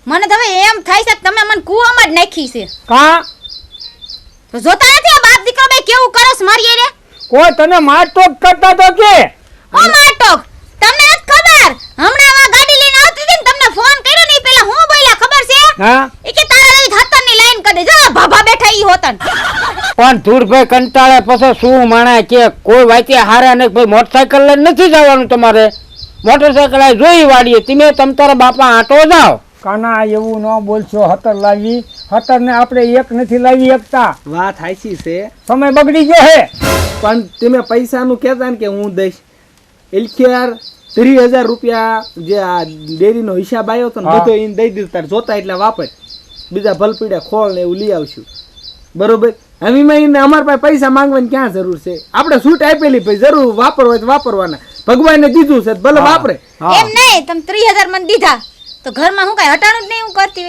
મને તો હવે એમ થાય છે કે તમે મને કૂવામાં જ નાખી છે કા તો જોતા નથી આ બાપ દીકરો બે કેવું કરસ મારી રે કોઈ તને મારટોક કરતા તો કે ઓ માટોક તમને જ ખબર હમણાં આ ગાડી લઈને આવતી હતી ને તમને ફોન કર્યો ને પેલા હું બોલ્યા ખબર છે હા એ કે તારા લઈ હતરની લાઈન કરી દે જા ભાભા બેઠા ઈ હોતન પણ ધૂળભાઈ કંટાળે પછી શું માણે કે કોઈ વાતે હારે ને ભાઈ મોટરસાયકલ લઈને નથી જવાનું તમારે મોટરસાયકલ આ જોઈ વાડીએ તમે તારા બાપા આટો જાઓ કાના એવું ન બોલશો હતર લાવી હતર ને આપણે એક નથી લાવી એકતા વાત હાચી છે સમય બગડી ગયો હે પણ તમે પૈસાનું કહેતા ને કે હું દઈશ એલકેઆર 30,000 રૂપિયા જે આ ડેરીનો હિસાબ આવ્યો હતો ને બધો એને દઈ દીધો તાર જોતા એટલે વાપર બીજા ભલપીડા ખોળ ને એવું લઈ આવશું બરોબર હવે એને અમારા પાસે પૈસા માંગવાની ક્યાં જરૂર છે આપણે છૂટ આપેલી ભાઈ જરૂર વાપરવા તો વાપરવાના ભગવાને દીધું છે ભલે વાપરે એમ નહીં તમે 30,000 મને દીધા તો ઘરમાં હું કાઈ હટાણું જ નહીં હું કરતી